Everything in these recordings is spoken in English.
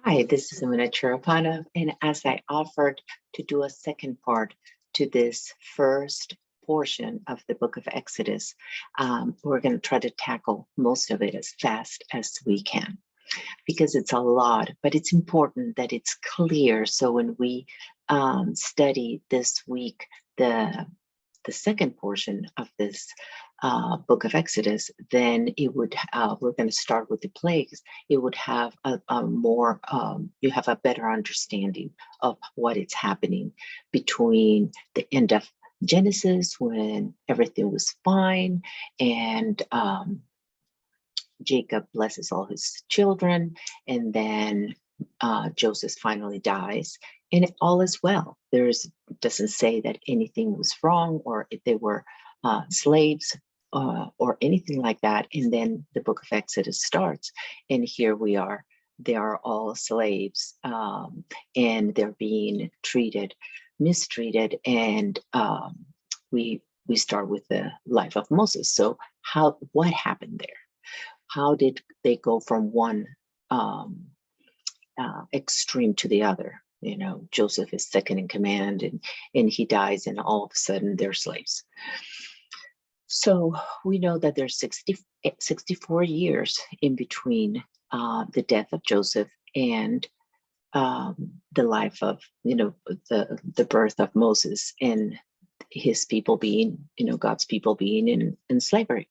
Hi, this is Amina Chirapana, and as I offered to do a second part to this first portion of the book of Exodus, we're going to try to tackle most of it as fast as we can because it's a lot, but it's important that it's clear. So when we study this week, the second portion of this book of Exodus, then it would, we're going to start with the plagues. It would have a more, you have a better understanding of what is happening between the end of Genesis when everything was fine and Jacob blesses all his children, and then Joseph finally dies, and all is well. Doesn't say that anything was wrong or if they were slaves or anything like that. And then the book of Exodus starts, and here we are. They are all slaves, and they're being mistreated, and we start with the life of Moses. So what happened there? How did they go from one extreme to the other? You know, Joseph is second in command, and he dies, and all of a sudden they're slaves. So we know that there's 64 years in between the death of Joseph and the life of, the birth of Moses and his people being, God's people being in slavery.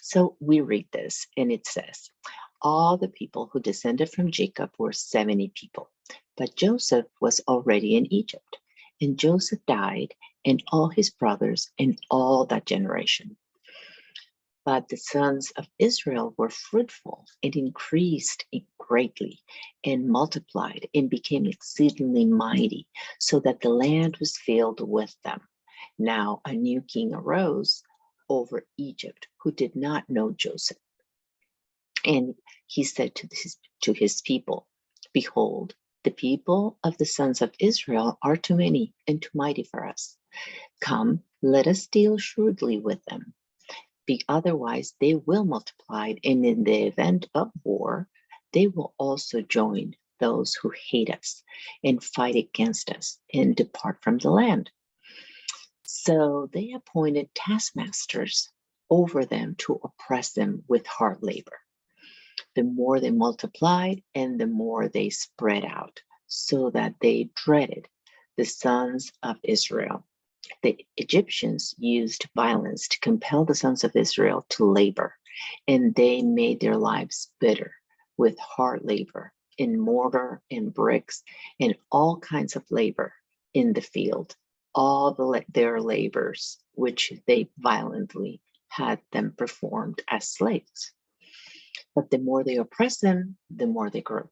So we read this, and it says, all the people who descended from Jacob were 70 people, but Joseph was already in Egypt, and Joseph died, and all his brothers, and all that generation. But the sons of Israel were fruitful and increased greatly and multiplied and became exceedingly mighty, so that the land was filled with them. Now a new king arose over Egypt who did not know Joseph. And he said to his people, behold, the people of the sons of Israel are too many and too mighty for us. Come, let us deal shrewdly with them. Otherwise, they will multiply, and in the event of war, they will also join those who hate us and fight against us and depart from the land. So they appointed taskmasters over them to oppress them with hard labor. The more they multiplied and the more they spread out, so that they dreaded the sons of Israel. The Egyptians used violence to compel the sons of Israel to labor, and they made their lives bitter with hard labor in mortar and bricks and all kinds of labor in the field, all their labors which they violently had them performed as slaves. But the more they oppressed them, the more they grew.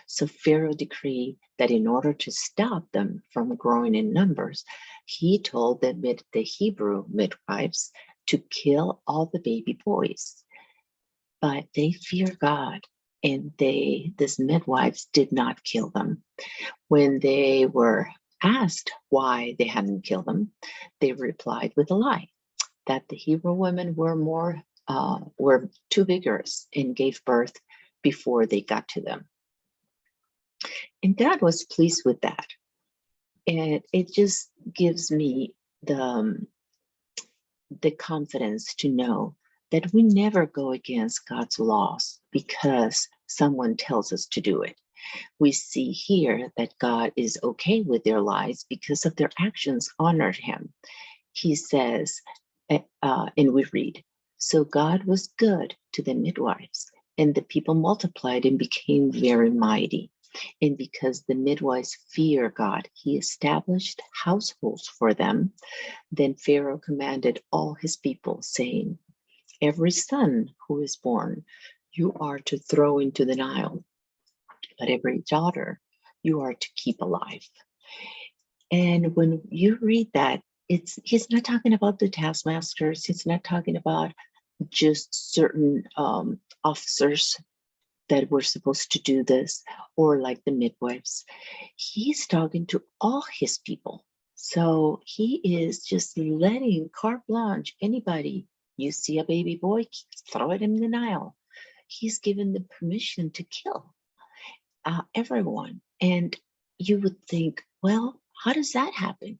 So Pharaoh decreed that in order to stop them from growing in numbers, he told the Hebrew midwives to kill all the baby boys. But they fear God, and these midwives did not kill them. When they were asked why they hadn't killed them, they replied with a lie, that the Hebrew women were too vigorous and gave birth before they got to them. And God was pleased with that. And it just gives me the confidence to know that we never go against God's laws because someone tells us to do it. We see here that God is okay with their lies because of their actions honored him. He says, and we read, so God was good to the midwives, and the people multiplied and became very mighty. And because the midwives fear God, he established households for them. Then Pharaoh commanded all his people, saying, every son who is born, you are to throw into the Nile, but every daughter you are to keep alive. And when you read that, he's not talking about the taskmasters. He's not talking about just certain officers that were supposed to do this, or like the midwives. He's talking to all his people. So he is just letting carte blanche, anybody, you see a baby boy, throw it in the Nile. He's given the permission to kill. everyone. And you would think, well, how does that happen?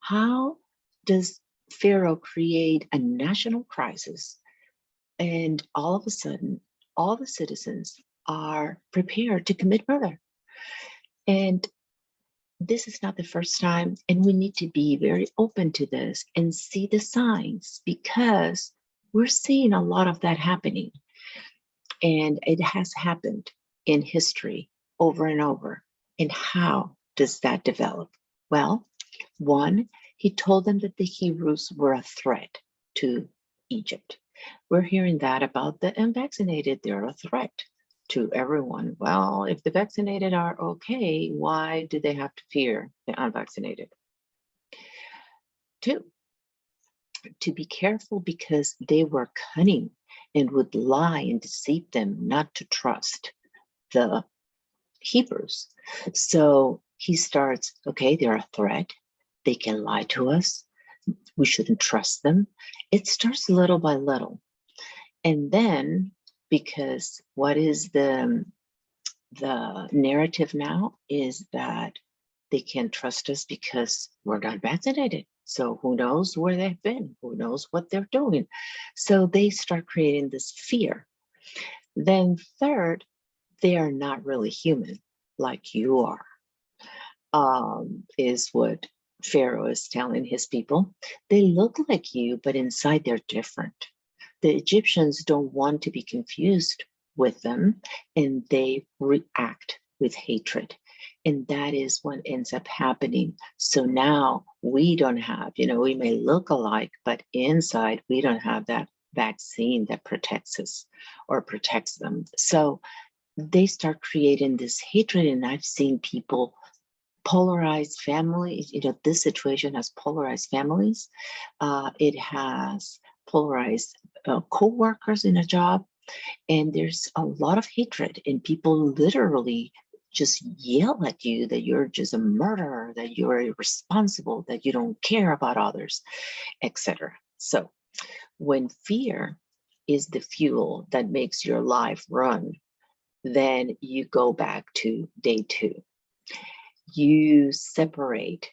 How does Pharaoh create a national crisis and all of a sudden all the citizens are prepared to commit murder? And this is not the first time, and we need to be very open to this and see the signs, because we're seeing a lot of that happening. And it has happened in history over and over. And how does that develop? Well, one, he told them that the Hebrews were a threat to Egypt. We're hearing that about the unvaccinated, they're a threat to everyone. Well, if the vaccinated are okay, why do they have to fear the unvaccinated? Two, to be careful because they were cunning and would lie and deceive them not to trust the Hebrews. So he starts, okay, they're a threat. They can lie to us. We shouldn't trust them. It starts little by little. And then, because what is the narrative now is that they can't trust us because we're not vaccinated. So who knows where they've been? Who knows what they're doing? So they start creating this fear. Then third, they are not really human like you are, is what Pharaoh is telling his people. They look like you, but inside they're different. The Egyptians don't want to be confused with them, and they react with hatred. And that is what ends up happening. So now we don't have, we may look alike, but inside we don't have that vaccine that protects us or protects them. So they start creating this hatred. And I've seen people polarize families. This situation has polarized families. It has polarized co-workers in a job. And there's a lot of hatred, and people literally just yell at you that you're just a murderer, that you're irresponsible, that you don't care about others, etc. So when fear is the fuel that makes your life run, then you go back to day 2. You separate,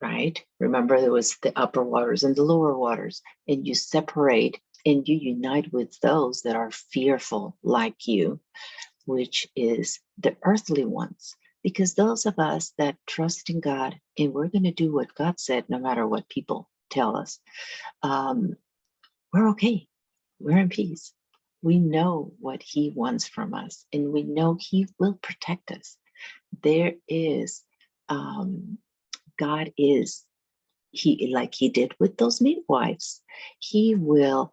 right? Remember, there was the upper waters and the lower waters, and you separate and you unite with those that are fearful like you, which is the earthly ones. Because those of us that trust in God, and we're going to do what God said, no matter what people tell us, we're okay. We're in peace. We know what He wants from us, and we know He will protect us. There is, God is, like He did with those midwives, He will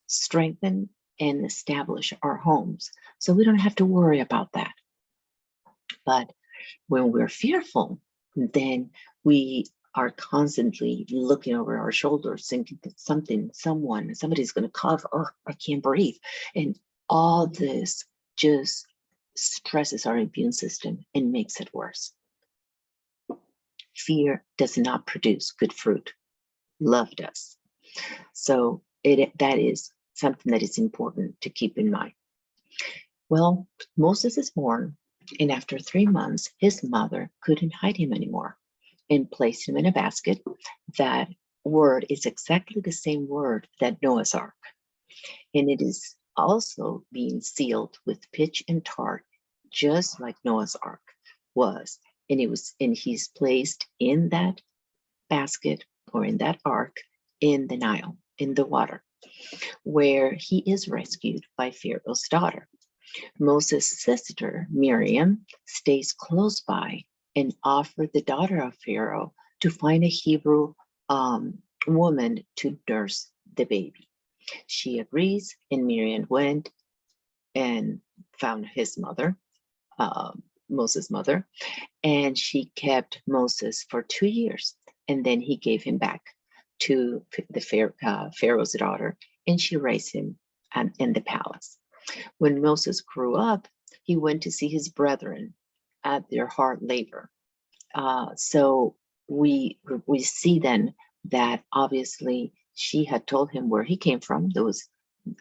strengthen and establish our homes. So we don't have to worry about that. But when we're fearful, then we are constantly looking over our shoulders, thinking that somebody's going to cough. Oh, I can't breathe. And all this just stresses our immune system and makes it worse. Fear does not produce good fruit. Love does. So that is something that is important to keep in mind. Well, Moses is born, and after 3 months, his mother couldn't hide him anymore and placed him in a basket. That word is exactly the same word that Noah's Ark. And it is also being sealed with pitch and tar, just like Noah's Ark was. And he's placed in that basket or in that ark in the Nile, in the water, where he is rescued by Pharaoh's daughter. Moses' sister, Miriam, stays close by and offered the daughter of Pharaoh to find a Hebrew woman to nurse the baby. She agrees, and Miriam went and found his mother, Moses' mother, and she kept Moses for 2 years. And then he gave him back to the Pharaoh's daughter, and she raised him in the palace. When Moses grew up, he went to see his brethren at their hard labor. So we see then that obviously she had told him where he came from. Those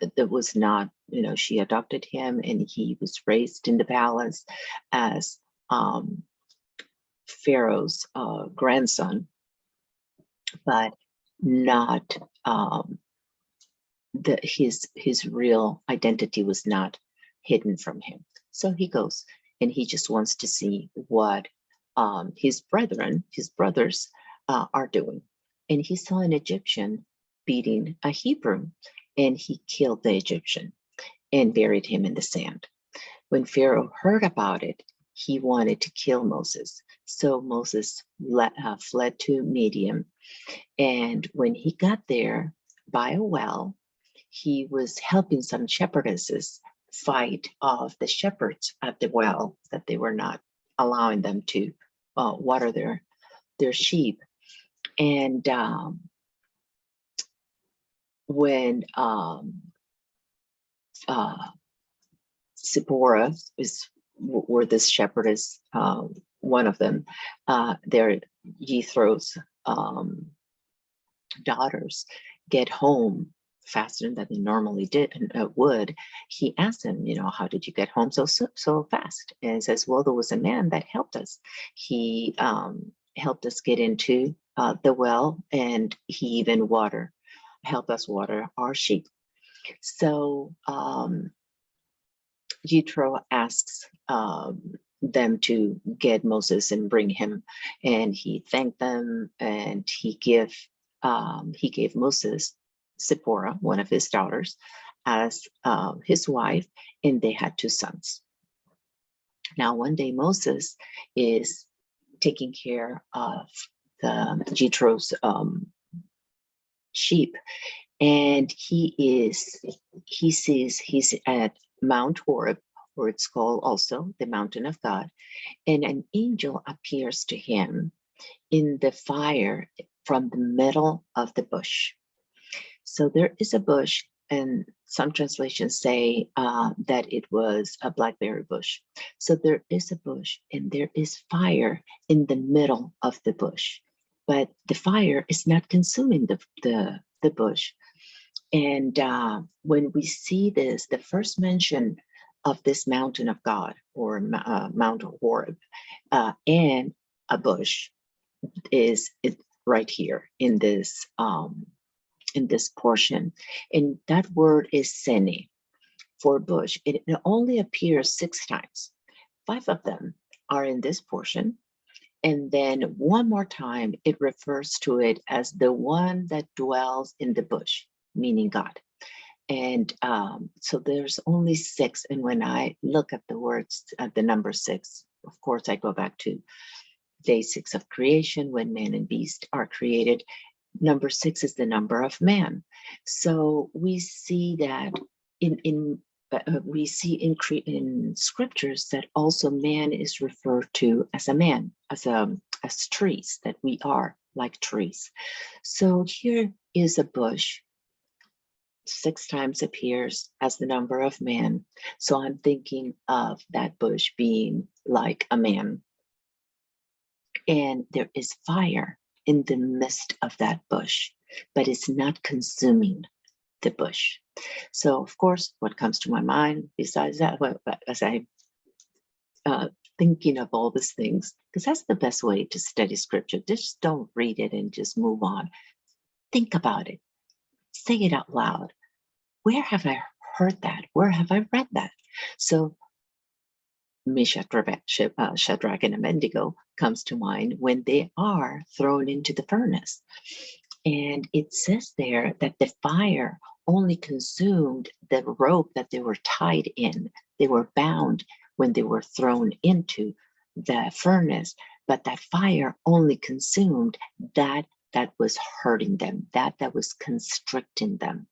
that was not, she adopted him and he was raised in the palace as Pharaoh's grandson, but not his real identity was not hidden from him. So he goes and he just wants to see what his brothers are doing. And he saw an Egyptian beating a Hebrew, and he killed the Egyptian and buried him in the sand. When Pharaoh heard about it, he wanted to kill Moses. So Moses fled to Midian. And when he got there by a well, he was helping some shepherdesses fight off the shepherds at the well, that they were not allowing them to water their sheep. And when Zipporah were this shepherdess, one of them, their Jethro's daughters get home faster than they normally would. He asked him, how did you get home so fast? And he says, well, there was a man that helped us. He helped us get into the well, and he even helped us water our sheep. So Jethro asks them to get Moses and bring him, and he thanked them, and he gave Moses Zipporah, one of his daughters, as his wife, and they had 2 sons. Now, one day Moses is taking care of Jethro's sheep, and he sees he's at Mount Horeb, or it's called also the mountain of God, and an angel appears to him in the fire from the middle of the bush. So there is a bush, and some translations say that it was a blackberry bush. So there is a bush, and there is fire in the middle of the bush, but the fire is not consuming the bush. And when we see this, the first mention of this mountain of God, or Mount Horeb, and a bush is right here in this portion. And that word is sene, for bush. It only appears 6 times. 5 of them are in this portion. And then one more time, it refers to it as the one that dwells in the bush, meaning God. And so there's only 6. And when I look at the words, at the number 6, of course, I go back to day 6 of creation, when man and beast are created. Number 6 is the number of man. So we see that in scriptures that also man is referred to as a man, as trees, that we are like trees. So here is a bush, 6 times appears as the number of man. So I'm thinking of that bush being like a man. And there is fire in the midst of that bush, but it's not consuming the bush. So, of course, what comes to my mind besides that, as I thinking of all these things, because that's the best way to study scripture. Just don't read it and just move on. Think about it. Say it out loud. Where have I heard that? Where have I read that? So Shadrach and Abednego comes to mind when they are thrown into the furnace. And it says there that the fire only consumed the rope that they were tied in. They were bound when they were thrown into the furnace, but that fire only consumed that was hurting them, that was constricting them.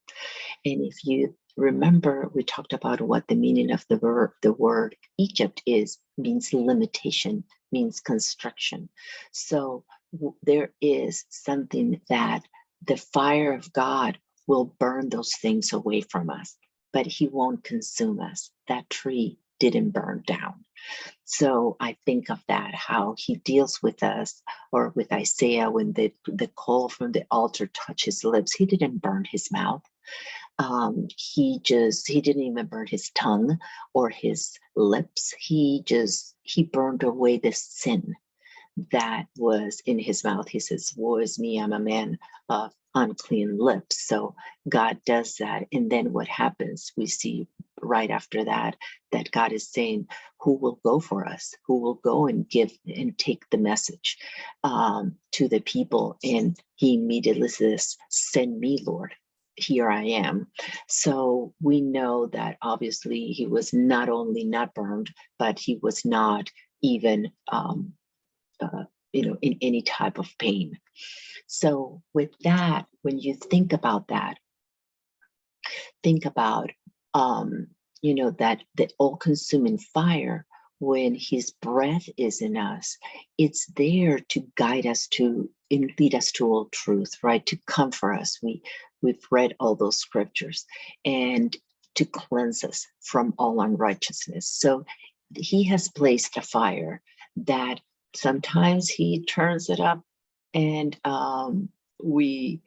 And if you remember, we talked about what the meaning of the word Egypt means limitation, means constriction. So there is something that the fire of God will burn those things away from us, but he won't consume us. That tree didn't burn down. So I think of that, how he deals with us, or with Isaiah, when the coal from the altar touched his lips, he didn't burn his mouth. He didn't even burn his tongue or his lips. He burned away the sin that was in his mouth. He says, woe is me, I'm a man of unclean lips. So God does that. And then what happens? We see right after that God is saying, who will go for us? Who will go and give and take the message to the people? And he immediately says, send me, Lord. Here I am. So we know that obviously he was not only not burned, but he was not even in any type of pain. So with that, when you think about that, think about, that the all-consuming fire, when his breath is in us, it's there to guide us to and lead us to all truth, right? To comfort us. We've read all those scriptures, and to cleanse us from all unrighteousness. So he has placed a fire that sometimes he turns it up, and we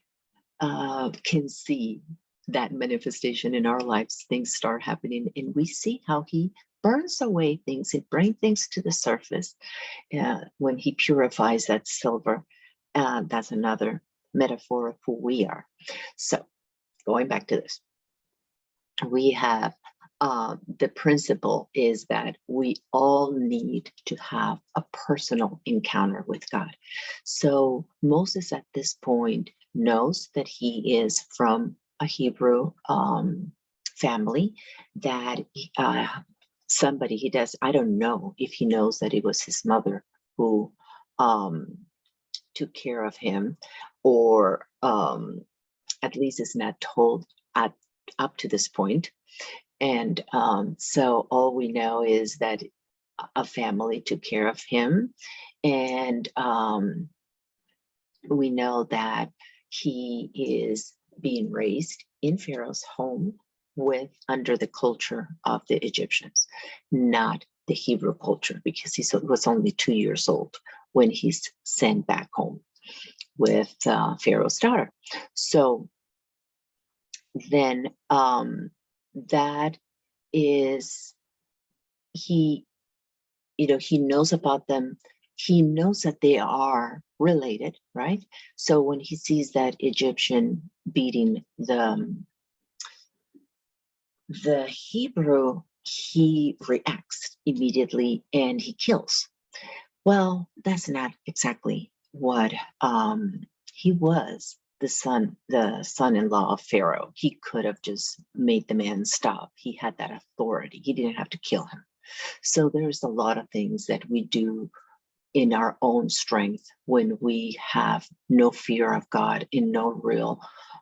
can see that manifestation in our lives. Things start happening, and we see how he burns away things and brings things to the surface when he purifies that silver. That's another metaphor of who we are. So going back to this, we have the principle is that we all need to have a personal encounter with God. So Moses at this point knows that he is from a Hebrew family, that somebody he does, I don't know if he knows that it was his mother who took care of him, or at least it's not told up to this point. And so all we know is that a family took care of him, and we know that he is being raised in Pharaoh's home under the culture of the Egyptians, not the Hebrew culture, because he was only 2 years old when he's sent back home with Pharaoh's daughter. So then that is, he knows about them. He knows that they are related, right? So when he sees that Egyptian beating the Hebrew, he reacts immediately and he kills. Well, that's not exactly what he was. The son-in-law of Pharaoh. He could have just made the man stop. He had that authority. He didn't have to kill him. So there's a lot of things that we do in our own strength when we have no fear of God and no real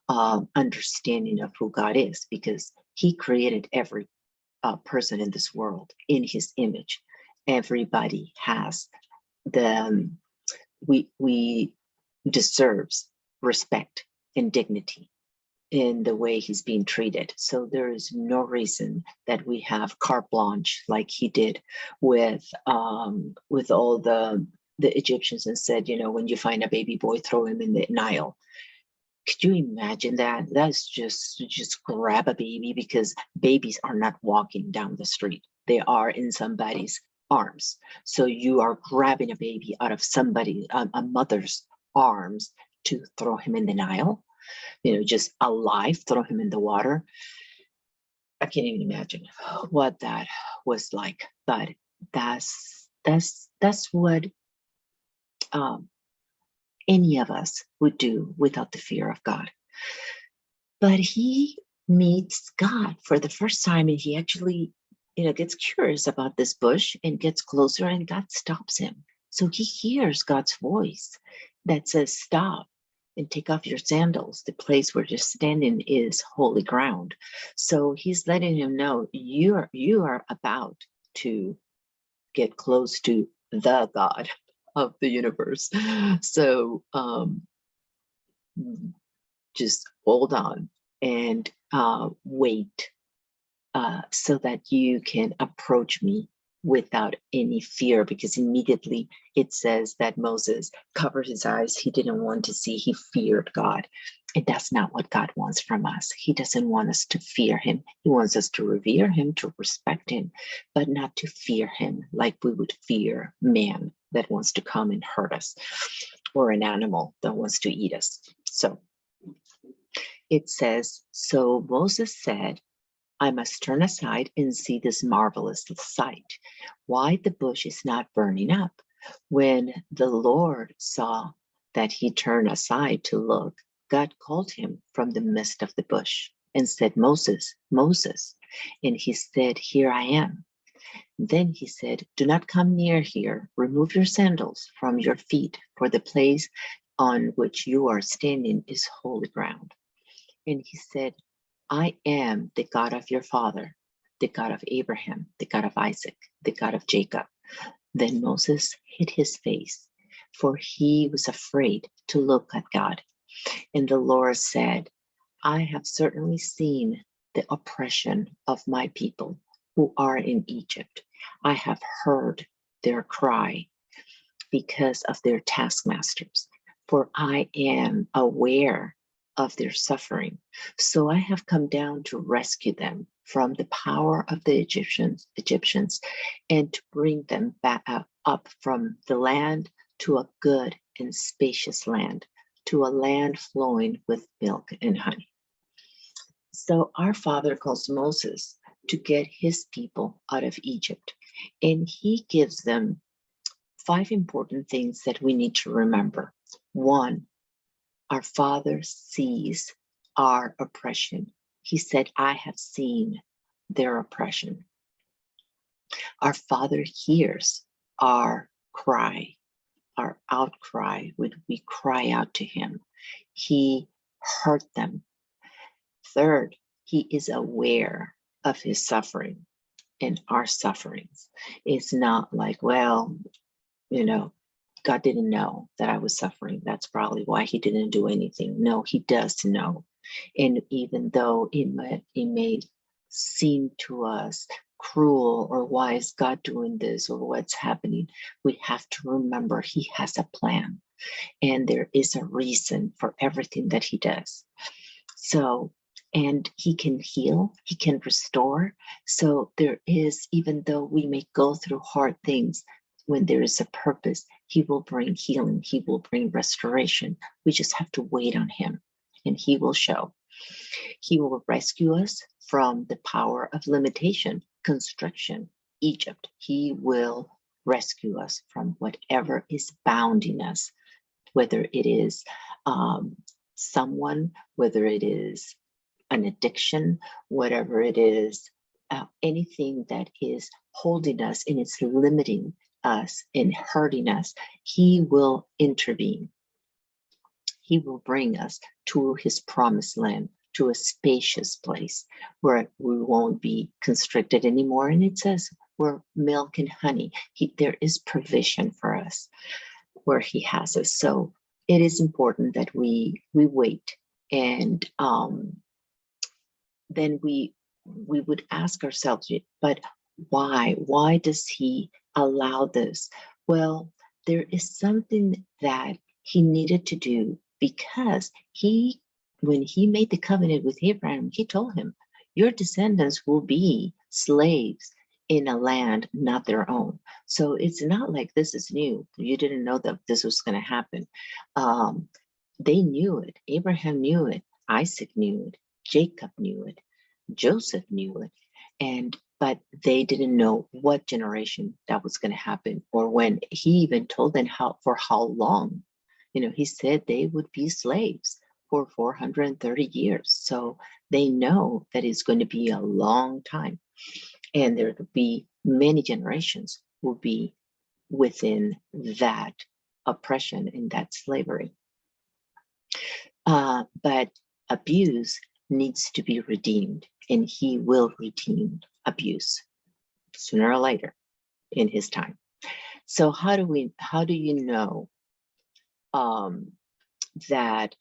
understanding of who God is, because he created every person in this world in his image. Everybody has we deserves respect and dignity in the way he's being treated. So there is no reason that we have carte blanche like he did with all the Egyptians, and said, when you find a baby boy, throw him in the Nile. Could you imagine that? That's just grab a baby, because babies are not walking down the street. They are in somebody's arms. So you are grabbing a baby out of a mother's arms to throw him in the Nile, just alive, throw him in the water. I can't even imagine what that was like. But that's what any of us would do without the fear of God. But he meets God for the first time, and he actually, gets curious about this bush and gets closer, and God stops him. So he hears God's voice that says, stop and take off your sandals. The place where you're standing is holy ground. So he's letting him know, you are about to get close to the God of the universe. So just hold on and wait so that you can approach me without any fear, because immediately it says that Moses covered his eyes. He didn't want to see. He feared God. And that's not what God wants from us. He doesn't want us to fear him. He wants us to revere him, to respect him, but not to fear him like we would fear man that wants to come and hurt us, or an animal that wants to eat us. So it says, so Moses said, I must turn aside and see this marvelous sight, why the bush is not burning up. When the Lord saw that he turned aside to look, God called him from the midst of the bush and said, Moses, Moses. And he said, here I am. Then he said, do not come near here. Remove your sandals from your feet, for the place on which you are standing is holy ground. And he said, I am the God of your father, the God of Abraham, the God of Isaac, the God of Jacob. Then Moses hid his face, for he was afraid to look at God. And the Lord said, I have certainly seen the oppression of my people who are in Egypt. I have heard their cry because of their taskmasters, for I am aware of their suffering. So I have come down to rescue them from the power of the Egyptians, and to bring them back up from the land to a good and spacious land, to a land flowing with milk and honey. So our Father calls Moses to get his people out of Egypt, and he gives them 5 important things that we need to remember. 1, our Father sees our oppression. He said, I have seen their oppression. Our Father hears our cry, our outcry when we cry out to him. He heard them. 3rd, he is aware of his suffering and our sufferings. It's not like, well, God didn't know that I was suffering. That's probably why he didn't do anything. No, he does know. And even though it may seem to us cruel, or why is God doing this, or what's happening, we have to remember he has a plan, and there is a reason for everything that he does. So, and he can heal, he can restore. So there is, even though we may go through hard things, when there is a purpose, he will bring healing, he will bring restoration. We just have to wait on him, and he will show. He will rescue us from the power of limitation, constriction, Egypt. He will rescue us from whatever is bounding us, whether it is someone, whether it is an addiction, whatever it is, anything that is holding us and it's limiting us and hurting us, he will intervene. He will bring us to his promised land, to a spacious place where we won't be constricted anymore. And it says where milk and honey, there is provision for us where he has us. So it is important that we wait, and then we would ask ourselves, but why? Why does he allow this? Well, there is something that he needed to do, because when he made the covenant with Abraham, he told him, your descendants will be slaves in a land not their own. So it's not like this is new. You didn't know that this was going to happen. They knew it. Abraham knew it. Isaac knew it. Jacob knew it. Joseph knew it. But they didn't know what generation that was going to happen, or when. He even told them for how long. He said they would be slaves for 430 years. So they know that it's going to be a long time. And there will be many generations will be within that oppression and that slavery. But abuse needs to be redeemed, and he will redeem abuse sooner or later in his time. So how do you know that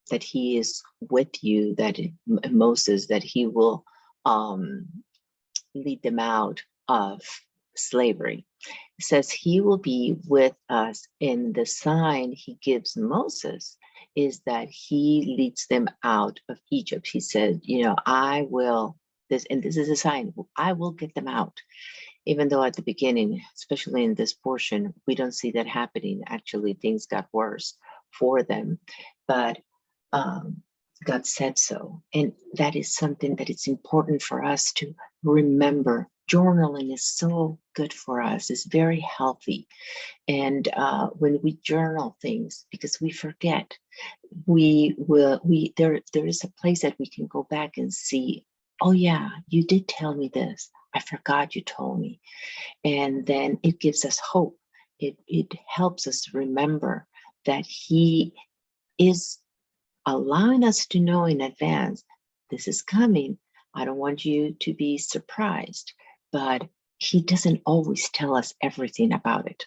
that he is with you, that Moses, that he will lead them out of slavery. It says he will be with us, and the sign he gives Moses is that he leads them out of Egypt. He said, I will, and this is a sign, I will get them out. Even though at the beginning, especially in this portion, we don't see that happening. Actually, things got worse for them, but God said so. And that is something that it's important for us to remember. Journaling is so good for us. It's very healthy. And when we journal things, because we forget, there is a place that we can go back and see, oh yeah, you did tell me this. I forgot you told me. And then it gives us hope. It helps us remember that he is allowing us to know in advance, this is coming. I don't want you to be surprised, but he doesn't always tell us everything about it.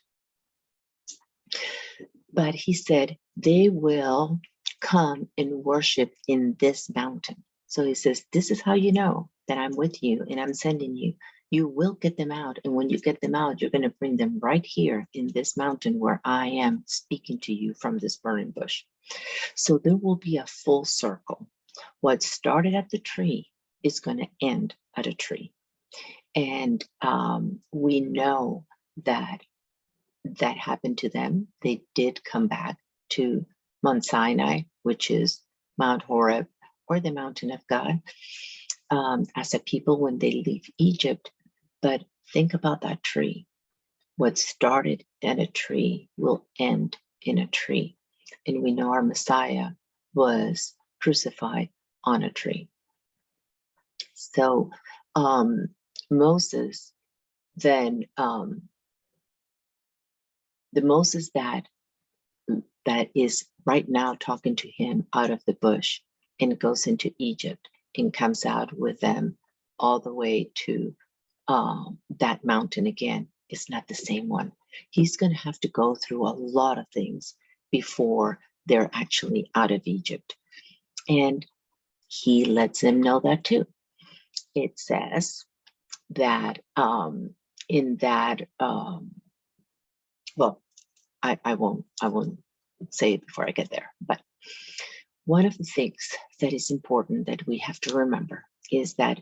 But he said, they will come and worship in this mountain. So he says, this is how you know that I'm with you and I'm sending you. You will get them out. And when you get them out, you're going to bring them right here in this mountain where I am speaking to you from this burning bush. So there will be a full circle. What started at the tree is going to end at a tree. And we know that happened to them. They did come back to Mount Sinai, which is Mount Horeb, or the mountain of God, as a people when they leave Egypt. But think about that tree. What started at a tree will end in a tree. And we know our Messiah was crucified on a tree. So Moses then, the Moses that is right now talking to him out of the bush and goes into Egypt and comes out with them all the way to that mountain again, is not the same one. He's going to have to go through a lot of things before they're actually out of Egypt. And he lets them know that too. It says that in that, well, I won't say it before I get there, but one of the things that is important that we have to remember is that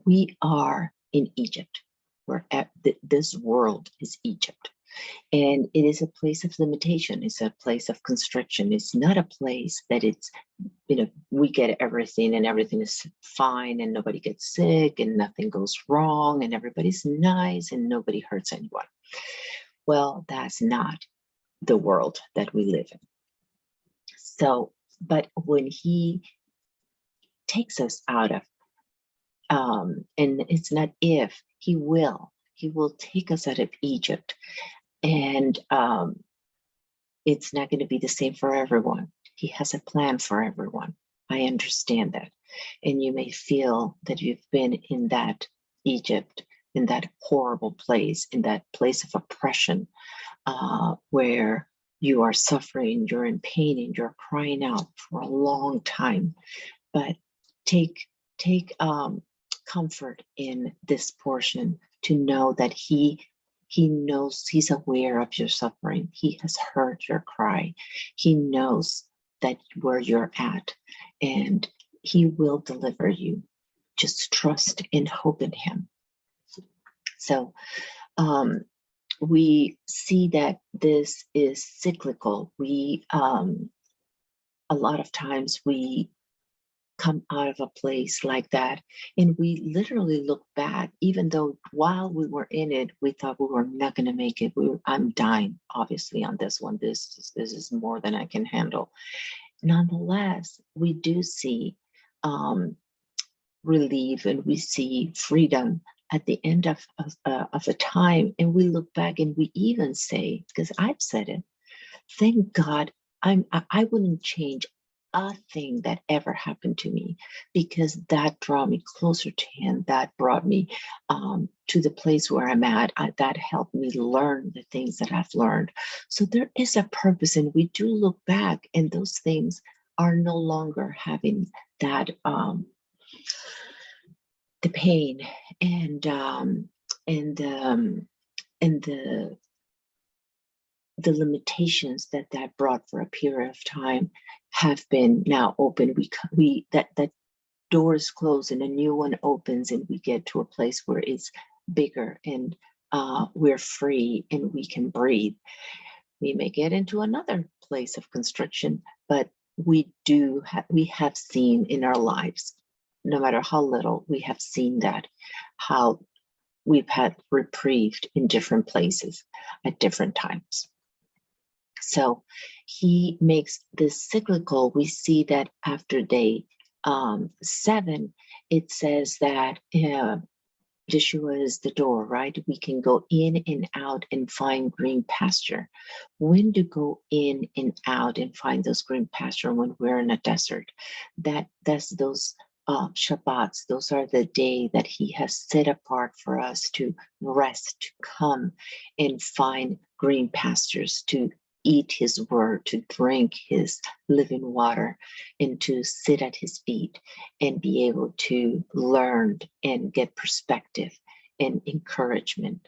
we are in Egypt. This world is Egypt. And it is a place of limitation. It's a place of constriction. It's not a place that it's, we get everything and everything is fine and nobody gets sick and nothing goes wrong and everybody's nice and nobody hurts anyone. Well, that's not the world that we live in. So, but when he takes us out of, and it's not if, he will take us out of Egypt. And it's not going to be the same for everyone. He has a plan for everyone. I understand that. And you may feel that you've been in that Egypt, in that horrible place, in that place of oppression, where you are suffering, you're in pain, and you're crying out for a long time. But take comfort in this portion to know that he knows, he's aware of your suffering. He has heard your cry. He knows that where you're at, and he will deliver you. Just trust and hope in him. So we see that this is cyclical. We a lot of times we come out of a place like that and we literally look back, even though while we were in it we thought we were not going to make it. I'm dying obviously on this one. This is more than I can handle. Nonetheless, we do see relief and we see freedom at the end of a time, and we look back and we even say, because I've said it, thank God I wouldn't change a thing that ever happened to me, because that brought me closer to him. That brought me to the place where I'm at. That helped me learn the things that I've learned. So there is a purpose, and we do look back, and those things are no longer having that the pain and and the limitations that brought for a period of time have been now open. That door is closed and a new one opens, and we get to a place where it's bigger, and we're free and we can breathe. We may get into another place of constriction, but we have seen in our lives, no matter how little, we have seen that, how we've had reprieved in different places at different times. So he makes this cyclical. We see that after day 7, it says that Yeshua is the door, right? We can go in and out and find green pasture. When to go in and out and find those green pasture? When we're in a desert. That's those Shabbats. Those are the day that he has set apart for us to rest, to come and find green pastures, to eat his word, to drink his living water, and to sit at his feet and be able to learn and get perspective and encouragement.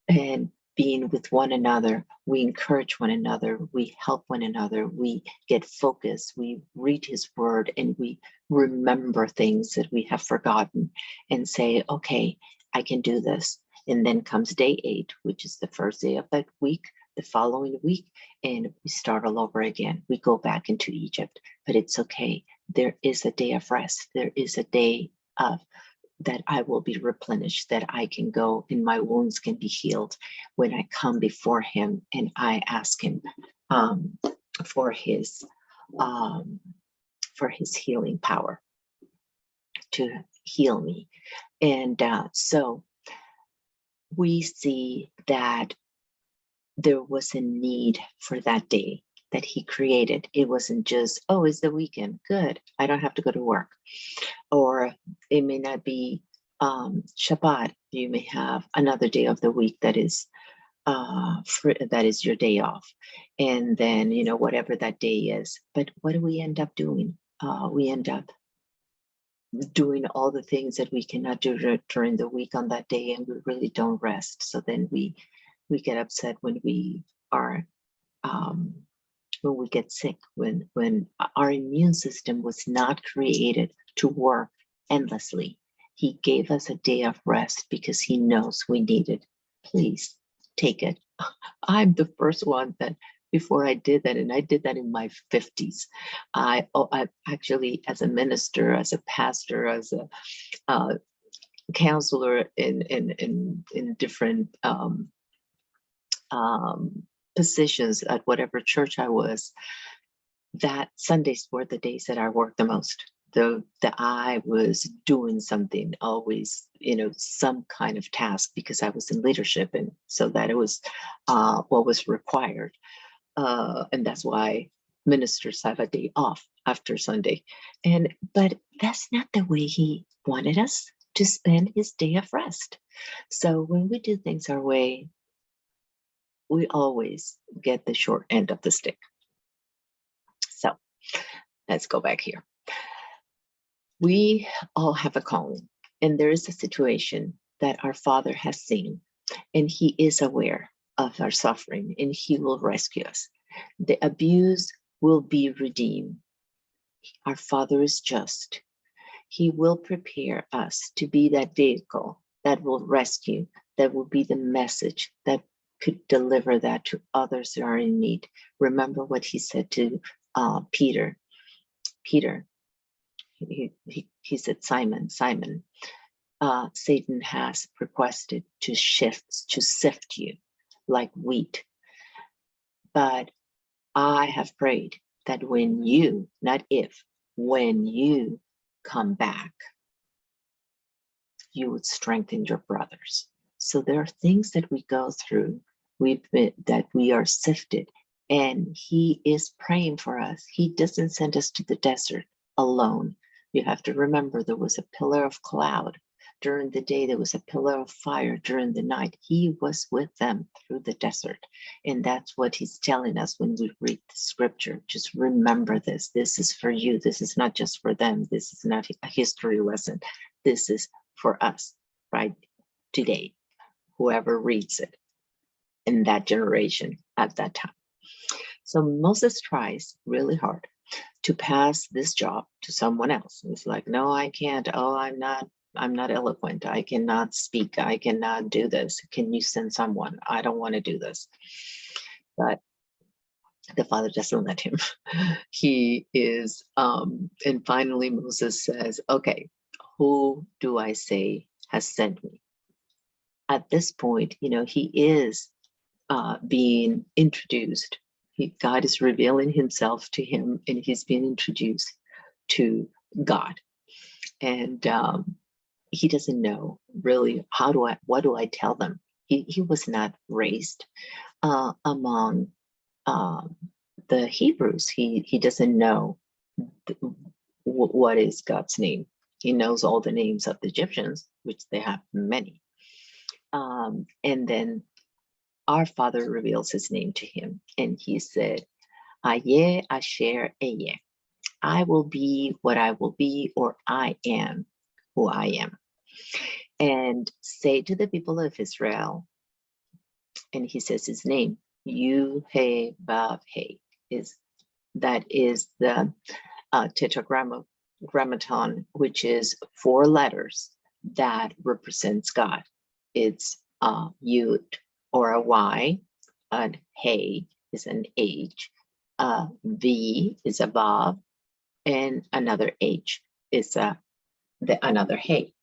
And being with one another, we encourage one another, we help one another, we get focused, we read his word, and we remember things that we have forgotten and say, okay, I can do this. And then comes day 8, which is the first day of that week, the following week, and we start all over again. We go back into Egypt, but it's okay. There is a day of rest. There is a day of that I will be replenished, that I can go and my wounds can be healed when I come before him and I ask him for his healing power to heal me. And so we see that there was a need for that day that he created. It wasn't just, oh, it's the weekend, good, I don't have to go to work. Or it may not be Shabbat. You may have another day of the week that is that is your day off, and then whatever that day is. But what do we end up doing? We end up doing all the things that we cannot do during the week on that day, and we really don't rest. So then we get upset when we are when we get sick, when our immune system was not created to work endlessly. He gave us a day of rest because he knows we need it. Please take it. I'm the first one that before I did that, and I did that in my 50s. I actually, as a minister, as a pastor, as a counselor in different positions at whatever church I was, that Sundays were the days that I worked the most. That I was doing something, always, some kind of task, because I was in leadership, and so that it was what was required. And that's why ministers have a day off after Sunday. But that's not the way he wanted us to spend his day of rest. So when we do things our way, we always get the short end of the stick. So let's go back here. We all have a calling, and there is a situation that our Father has seen, and he is aware of our suffering, and he will rescue us. The abuse will be redeemed. Our Father is just. He will prepare us to be that vehicle that will rescue, that will be the message that could deliver that to others that are in need. Remember what he said to Peter. Peter, he said, Simon, Satan has requested to sift you like wheat. But I have prayed that when you, not if, when you come back, you would strengthen your brothers. So there are things that we go through, that we are sifted, and he is praying for us. He doesn't send us to the desert alone. You have to remember, there was a pillar of cloud during the day, there was a pillar of fire during the night. He was with them through the desert. And that's what he's telling us when we read the scripture. Just remember this. This is for you. This is not just for them. This is not a history lesson. This is for us, right? Today, whoever reads it. in that generation at that time. So Moses tries really hard to pass this job to someone else. He's like, no, I can't. Oh, I'm not eloquent. I cannot speak. I cannot do this. Can you send someone? I don't want to do this. But the father doesn't let him. He is, and finally Moses says, okay, who do I say has sent me? At this point, he is being introduced. God is revealing himself to him, and he's being introduced to God. And he doesn't know really what do I tell them? He was not raised among the Hebrews. He doesn't know what is God's name. He knows all the names of the Egyptians, which they have many. And then our father reveals his name to him, and he said, Ayeh Asher Eyeh. I will be what I will be, or I am who I am. And say to the people of Israel, and he says his name, Yud-Heh-Vav-Heh, that is the tetragrammaton, which is 4 letters that represents God. It's Yud, or a Y, and Hey is an H, V is a Vav, and another H is another Hey.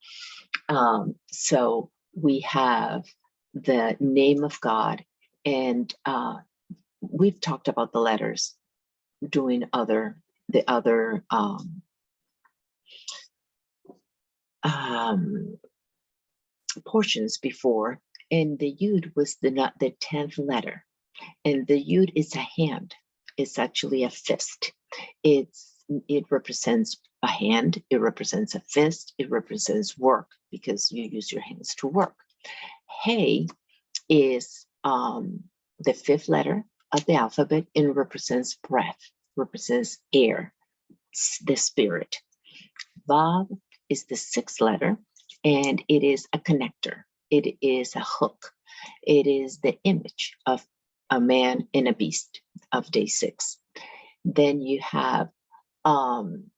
So we have the name of God, and we've talked about the letters doing the other portions before, and the Yud was the 10th letter, and the Yud is a hand. It's actually a fist. It represents a hand, it represents a fist, it represents work, because you use your hands to work. Hey is the 5th letter of the alphabet, and represents breath, represents air, the spirit. Vav is the 6th letter, and it is a connector. It is a hook. It is the image of a man and a beast of day 6. Then you have, and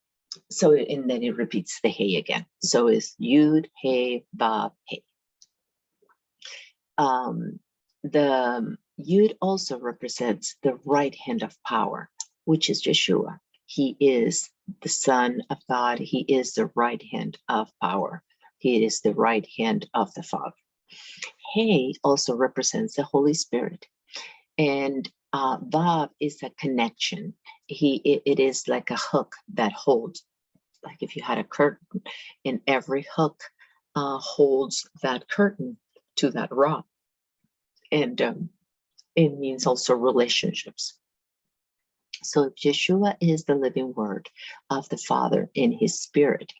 then it repeats the Hey again. So it's Yud, Hey, Vav, Hey. The Yud also represents the right hand of power, which is Yeshua. He is the Son of God. He is the right hand of power. He is the right hand of the Father. Hey also represents the Holy Spirit. And Vav is a connection. It is like a hook that holds, like if you had a curtain, and every hook holds that curtain to that rod. And it means also relationships. So Yeshua is the living word of the Father, in his spirit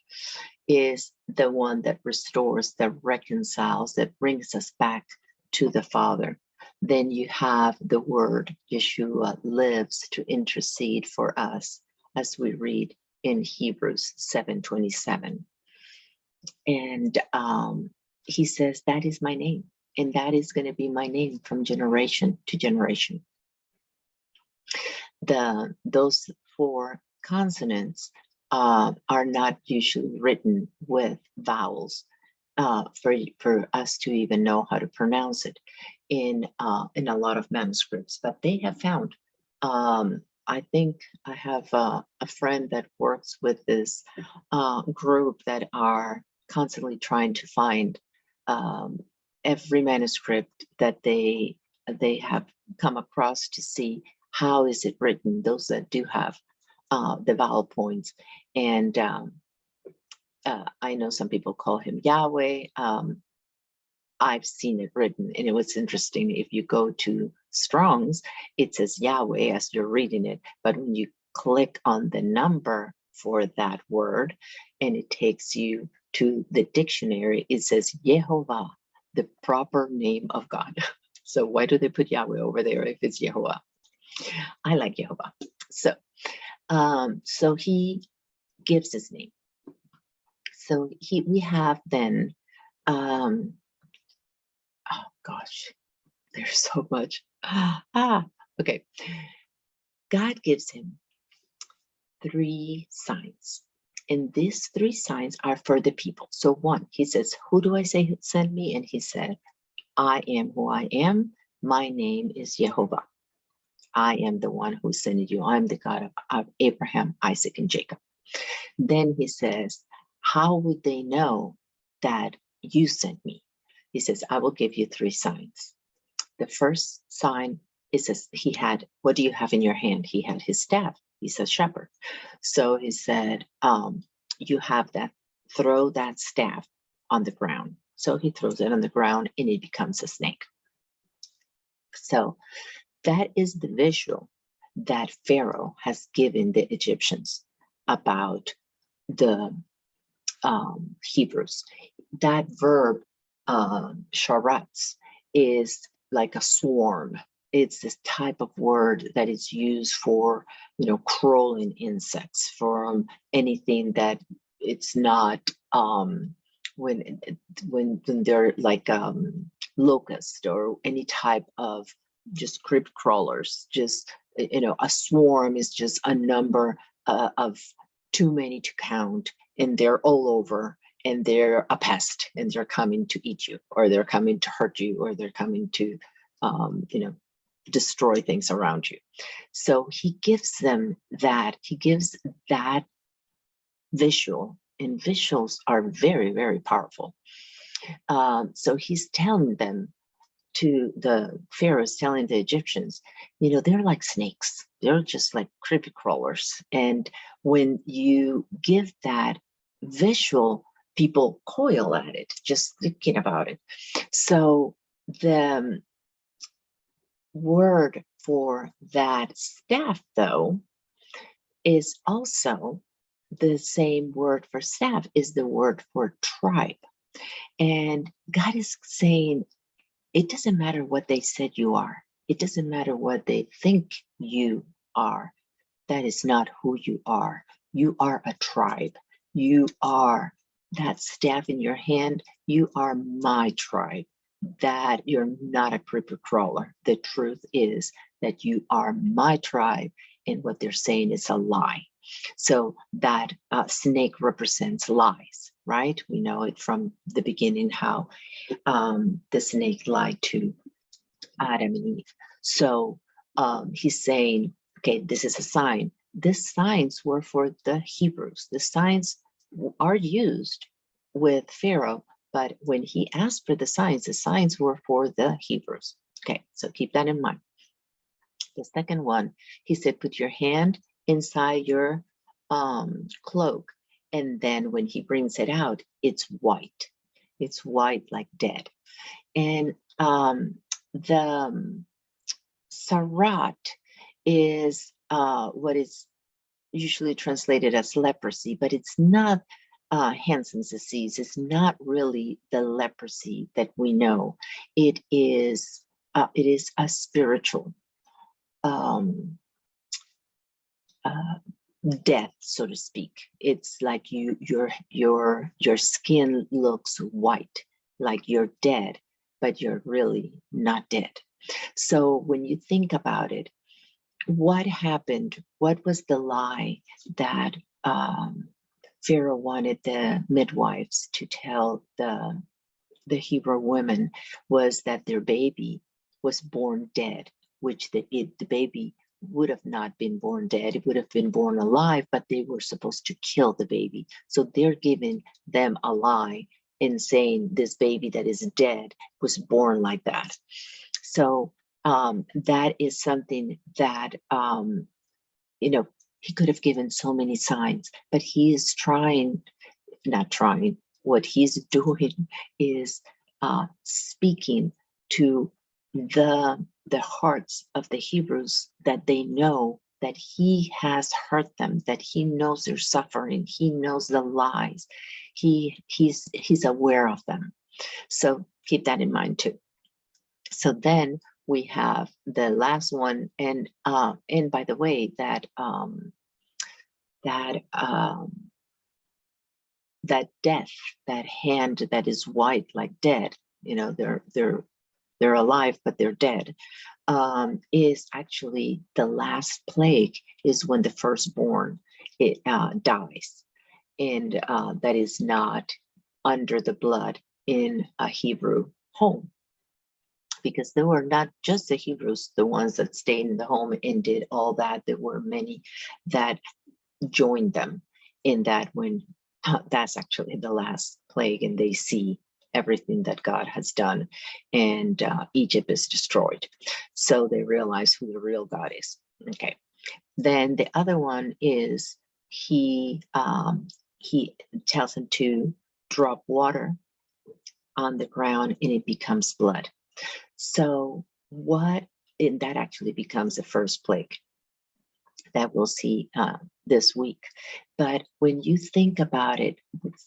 is the one that restores, that reconciles, that brings us back to the Father. Then you have the word Yeshua lives to intercede for us, as we read in Hebrews 7:27. And he says, that is my name, and that is going to be my name from generation to generation. Those 4 consonants are not usually written with vowels for us to even know how to pronounce it in a lot of manuscripts. But they have found, I think I have a friend that works with this group that are constantly trying to find every manuscript that they have come across to see how is it written, those that do have the vowel points. And I know some people call him Yahweh. I've seen it written, and it was interesting. If you go to Strong's, it says Yahweh as you're reading it, but when you click on the number for that word and it takes you to the dictionary, it says Yehovah, the proper name of God. So why do they put Yahweh over there if it's Yehovah? I like Yehovah. So he gives his name. So we have then, There's so much. Okay. God gives him 3 signs. And these 3 signs are for the people. So 1, he says, who do I say sent me? And he said, I am who I am. My name is Jehovah. I am the one who sent you. I'm the God of Abraham, Isaac, and Jacob. Then he says, how would they know that you sent me? He says, I will give you 3 signs. The first sign is he had, what do you have in your hand? He had his staff. He's a shepherd. So he said, you have that, throw that staff on the ground. So he throws it on the ground and it becomes a snake. So that is the visual that Pharaoh has given the Egyptians about the Hebrews. That verb, sharatz, is like a swarm. It's this type of word that is used for, crawling insects, from anything that it's not, when they're like locust or any type of just creep crawlers. Just, a swarm is just a number of too many to count, and they're all over, and they're a pest, and they're coming to eat you, or they're coming to hurt you, or they're coming to, destroy things around you. So he gives them that, he gives that visual, and visuals are very, very powerful. So he's telling them, to the Pharaoh's telling the Egyptians, they're like snakes. They're just like creepy crawlers. And when you give that visual, people coil at it, just thinking about it. So the word for that staff, though, is also the same word for staff, is the word for tribe. And God is saying, it doesn't matter what they said you are. It doesn't matter what they think you are. That is not who you are. You are a tribe. You are that staff in your hand. You are my tribe. That you're not a creeper crawler. The truth is that you are my tribe, and what they're saying is a lie. So that snake represents lies, right? We know it from the beginning how the snake lied to Adam and Eve. So he's saying, okay, this is a sign. These signs were for the Hebrews. The signs are used with Pharaoh, but when he asked for the signs were for the Hebrews. Okay, so keep that in mind. The second one, he said, put your hand inside your cloak. And then when he brings it out, it's white. It's white like dead. And the sarat is what is usually translated as leprosy, but it's not Hansen's disease. It's not really the leprosy that we know. It is a spiritual death, so to speak. It's like your skin looks white, like you're dead, but you're really not dead. So when you think about it, what happened? What was the lie that Pharaoh wanted the midwives to tell the Hebrew women? Was that their baby was born dead, which the baby would have not been born dead. It would have been born alive, but they were supposed to kill the baby. So they're giving them a lie in saying this baby that is dead was born like that. So that is something that, he could have given so many signs, but he is not trying. What he's doing is speaking to the hearts of the Hebrews, that they know that he has hurt them, that he knows their suffering, he knows the lies, he's aware of them. So keep that in mind too. So then we have the last one, and by the way, that death, that hand that is white like dead, they're they're alive, but they're dead, is actually the last plague is when the firstborn dies. And that is not under the blood in a Hebrew home. Because there were not just the Hebrews, the ones that stayed in the home and did all that. There were many that joined them in that when that's actually the last plague, and they see everything that God has done, and Egypt is destroyed. So they realize who the real God is. Okay. Then the other one is he tells him to drop water on the ground and it becomes blood. So and that actually becomes the first plague that we'll see this week. But when you think about it,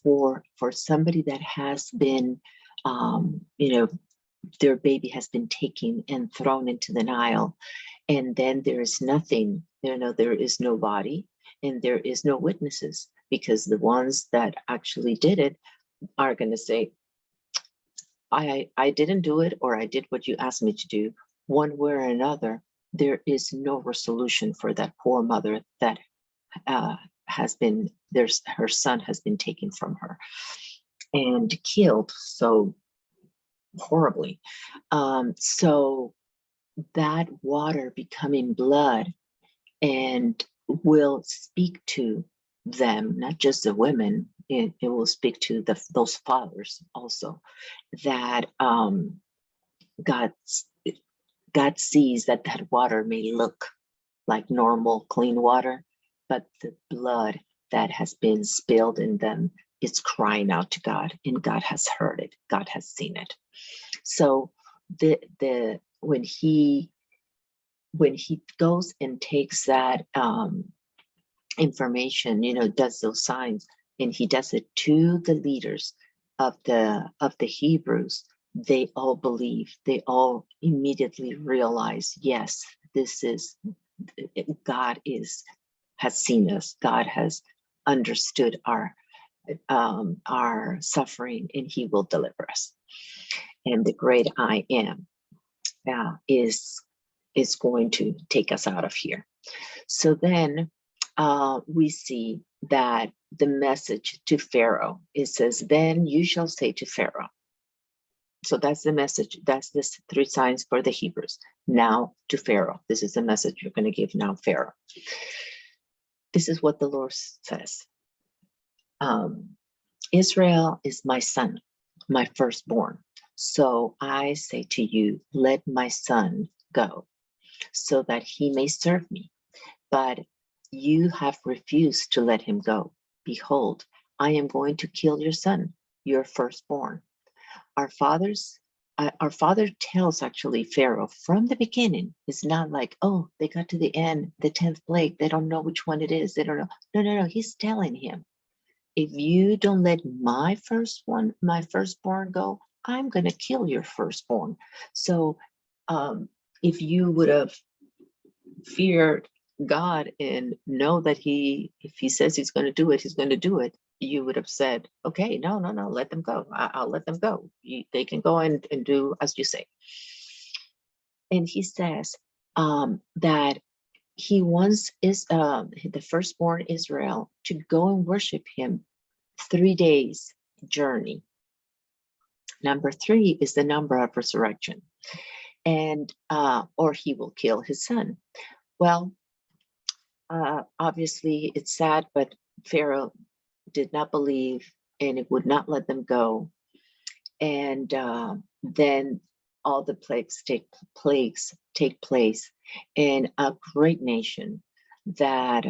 for somebody that has been, their baby has been taken and thrown into the Nile, and then there is nothing, there is no body and there is no witnesses, because the ones that actually did it are going to say, I didn't do it, or I did what you asked me to do. One way or another, there is no resolution for that poor mother that her son has been taken from her and killed so horribly. So that water becoming blood and will speak to them, not just the women. It will speak to those fathers also, that God sees that water may look like normal, clean water, but the blood that has been spilled in them is crying out to God, and God has heard it. God has seen it. So when he goes and takes that information, does those signs, and he does it to the leaders of the Hebrews, they all believe. They all immediately realize, yes, this is God has seen us. God has understood our suffering, and he will deliver us. And the great I am is going to take us out of here. So then we see that the message to Pharaoh, it says, then you shall say to Pharaoh. So that's the message. That's this 3 signs for the Hebrews. Now to Pharaoh. This is the message you're going to give now, Pharaoh. This is what the Lord says. Israel is my son, my firstborn. So I say to you, let my son go, so that he may serve me. But you have refused to let him go. Behold, I am going to kill your son, your firstborn. Our father tells actually Pharaoh from the beginning. It's not like, oh, they got to the end, the 10th plague, they don't know which one it is. They don't know. No. He's telling him, if you don't let my firstborn go, I'm going to kill your firstborn. So if you would have feared God and know that if he says he's going to do it, he's going to do it, you would have said, okay, no, let them go. I'll let them go. They can go and do as you say. And he says that he wants the firstborn Israel to go and worship him 3 days journey. Number 3 is the number of resurrection, and or he will kill his son. Well, obviously it's sad, but Pharaoh did not believe, and it would not let them go. And then all the plagues take place in a great nation that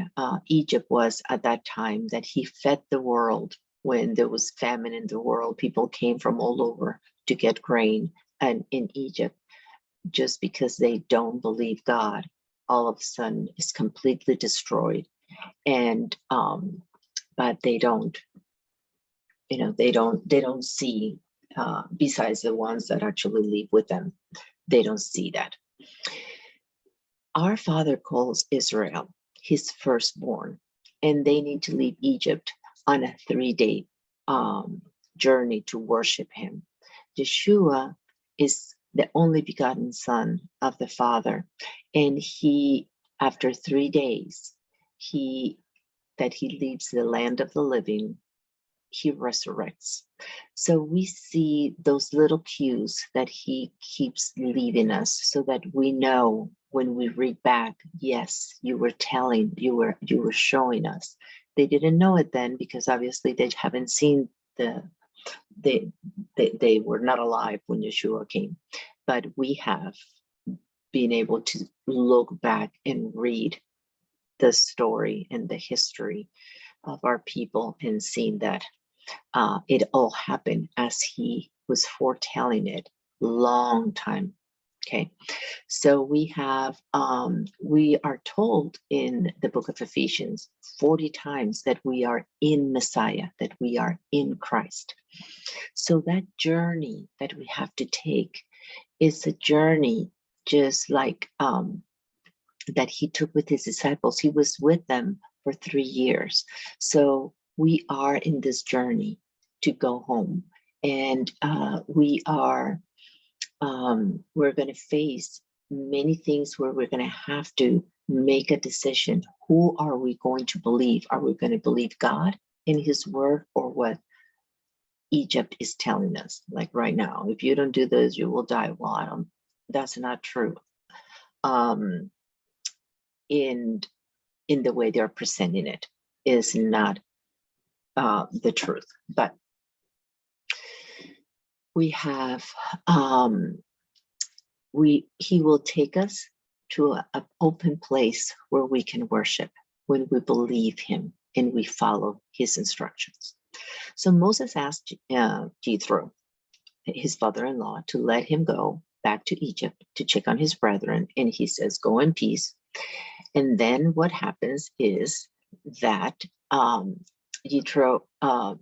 Egypt was at that time, that he fed the world. When there was famine in the world, people came from all over to get grain. And in Egypt, just because they don't believe God, all of a sudden is completely destroyed. And but they don't see, besides the ones that actually live with them, they don't see that. Our Father calls Israel his firstborn, and they need to leave Egypt on a 3-day journey to worship him. Yeshua is the only begotten Son of the Father. And he, after 3 days, that he leaves the land of the living, he resurrects. So we see those little cues that he keeps leaving us so that we know when we read back, yes, you were showing us. They didn't know it then because obviously they haven't seen they were not alive when Yeshua came. But we have been able to look back and read the story and the history of our people and seen that it all happened as he was foretelling it long time. Okay, so we are told in the book of Ephesians 40 times that we are in Messiah, that we are in Christ. So that journey that we have to take is a journey just like that he took with his disciples. He was with them for 3 years. So we are in this journey to go home, and we're going to face many things where we're going to have to make a decision. Who are we going to believe? Are we going to believe God in his word, or what Egypt is telling us? Like right now, if you don't do this, you will die. Well, that's not true. In the way they're presenting it is not the truth. But we have he will take us to an open place where we can worship when we believe him and we follow his instructions. So Moses asked Jethro, his father-in-law, to let him go back to Egypt to check on his brethren, and he says, go in peace. And then what happens is that Jethro,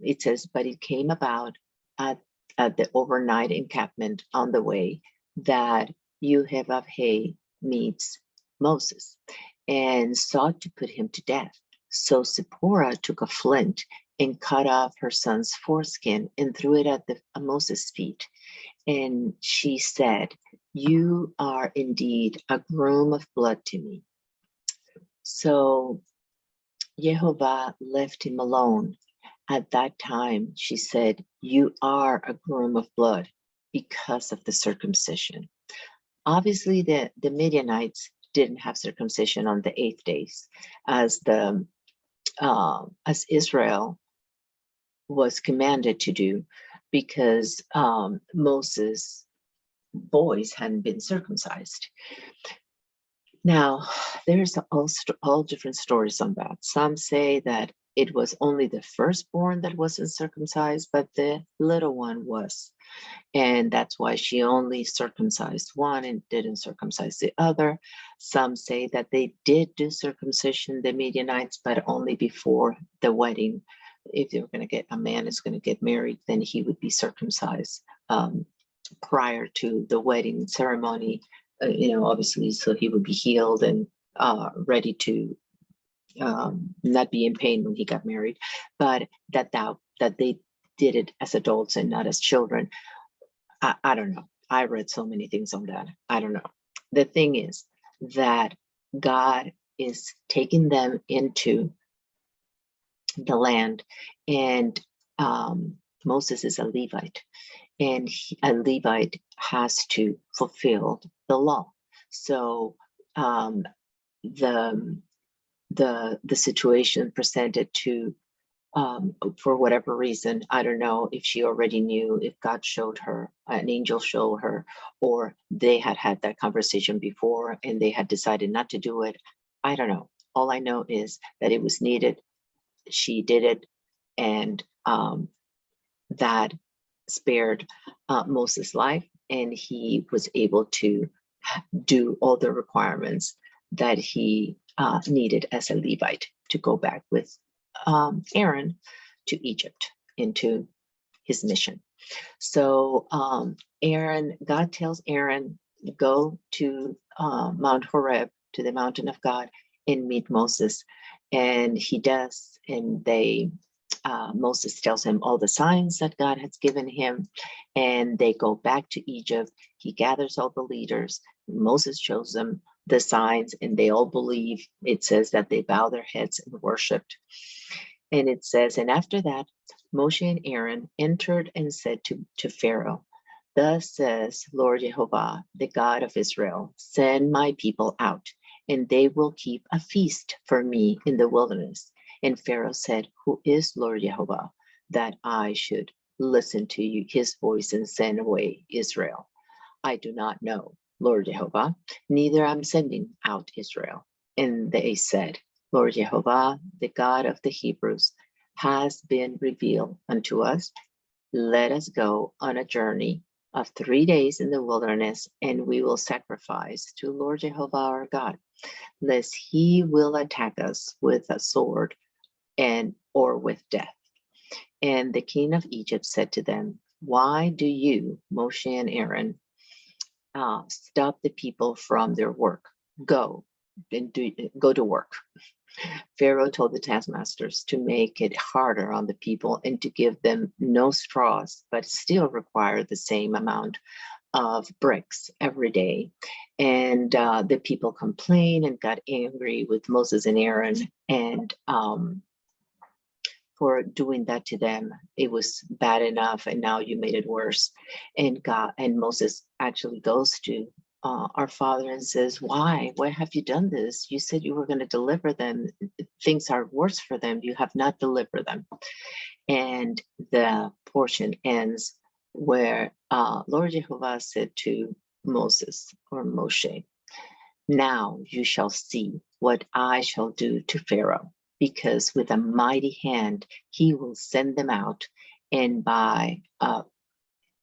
it says, but it came about at the overnight encampment on the way that Yahweh meets Moses and sought to put him to death. So Zipporah took a flint and cut off her son's foreskin and threw it at Moses' feet. And she said, you are indeed a groom of blood to me. So Jehovah left him alone. At that time, she said, you are a groom of blood because of the circumcision. Obviously, the Midianites didn't have circumcision on the 8th days, as Israel was commanded to do, because Moses' boys hadn't been circumcised. Now, there's all different stories on that. Some say that it was only the firstborn that wasn't circumcised, but the little one was. And that's why she only circumcised one and didn't circumcise the other. Some say that they did do circumcision, the Midianites, but only before the wedding. If they were going to get, a man is going to get married, then he would be circumcised prior to the wedding ceremony, obviously, so he would be healed and ready to not be in pain when he got married, but that they did it as adults and not as children. I don't know. I read so many things on that. I don't know. The thing is that God is taking them into the land, and Moses is a Levite, and a Levite has to fulfill the law. So the situation presented to, for whatever reason, I don't know if she already knew, if God showed her, an angel showed her, or they had that conversation before and they had decided not to do it. I don't know. All I know is that it was needed. She did it, and that spared Moses' life, and he was able to do all the requirements that he needed as a Levite to go back with Aaron to Egypt into his mission. So God tells Aaron, go to Mount Horeb, to the mountain of God, and meet Moses. And he does, and they Moses tells him all the signs that God has given him, and they go back to Egypt. He gathers all the leaders. Moses shows them the signs, and they all believe. It says that they bow their heads and worshiped. And it says, and after that, Moshe and Aaron entered and said to Pharaoh, thus says Lord Jehovah, the God of Israel, send my people out, and they will keep a feast for me in the wilderness. And Pharaoh said, who is Lord Jehovah, that I should listen to you, his voice, and send away Israel? I do not know, Lord Jehovah, neither I'm sending out Israel. And they said, Lord Jehovah, the God of the Hebrews, has been revealed unto us. Let us go on a journey of 3 days in the wilderness, and we will sacrifice to Lord Jehovah our God, lest he will attack us with a sword or with death. And the king of Egypt said to them, why do you, Moshe and Aaron, stop the people from their work? Go to work. Pharaoh told the taskmasters to make it harder on the people and to give them no straws, but still require the same amount of bricks every day. And the people complained and got angry with Moses and Aaron, and for doing that to them. It was bad enough, and now you made it worse. And Moses actually goes to our father and says, why have you done this? You said you were going to deliver them. Things are worse for them. You have not delivered them. And the portion ends where Lord Jehovah said to Moses or Moshe, now you shall see what I shall do to Pharaoh, because with a mighty hand he will send them out, and by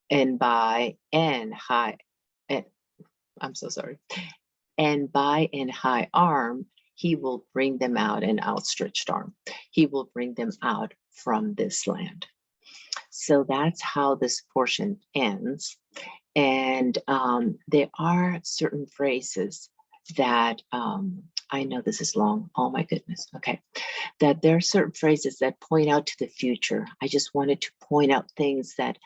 and by an high arm he will bring them out, an outstretched arm. He will bring them out from this land. So that's how this portion ends. And there are certain phrases that I know this is long. Oh my goodness. Okay. That there are certain phrases that point out to the future. I just wanted to point out things that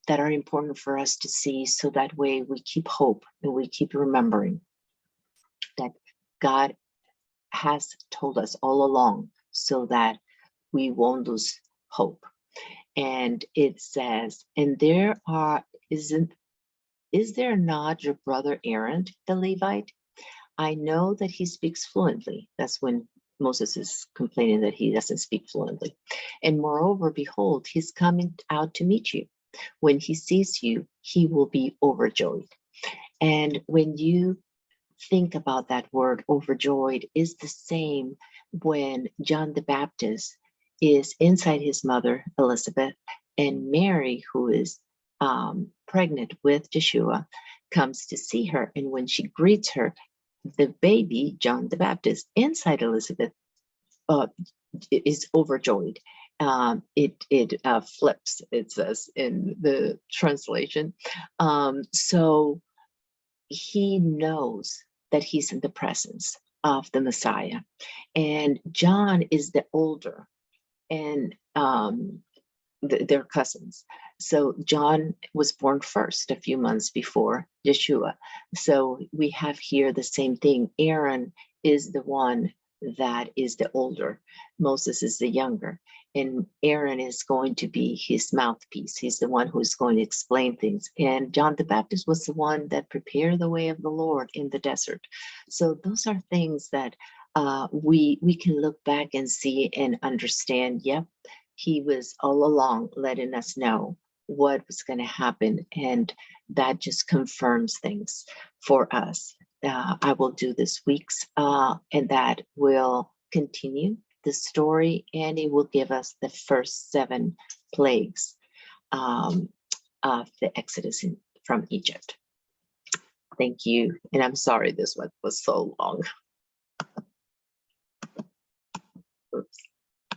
that are important for us to see, so that way we keep hope and we keep remembering that God has told us all along, so that we won't lose hope. And it says, and is there not your brother Aaron, the Levite? I know that he speaks fluently. That's when Moses is complaining that he doesn't speak fluently. And moreover, behold, he's coming out to meet you. When he sees you, he will be overjoyed. And when you think about that word, overjoyed, is the same when John the Baptist is inside his mother, Elizabeth, and Mary, who is pregnant with Yeshua, comes to see her. And when she greets her, the baby, John the Baptist, inside Elizabeth, is overjoyed. It flips, it says in the translation. So he knows that he's in the presence of the Messiah. And John is the older, and they're cousins. So John was born first, a few months before Yeshua. So we have here the same thing. Aaron is the one that is the older. Moses is the younger. And Aaron is going to be his mouthpiece. He's the one who's going to explain things. And John the Baptist was the one that prepared the way of the Lord in the desert. So those are things that we can look back and see and understand. Yep, he was all along letting us know what was going to happen. And that just confirms things for us. I will do this week's, and that will continue the story, and it will give us the first 7 plagues of the Exodus from Egypt. Thank you. And I'm sorry this one was so long. Oops.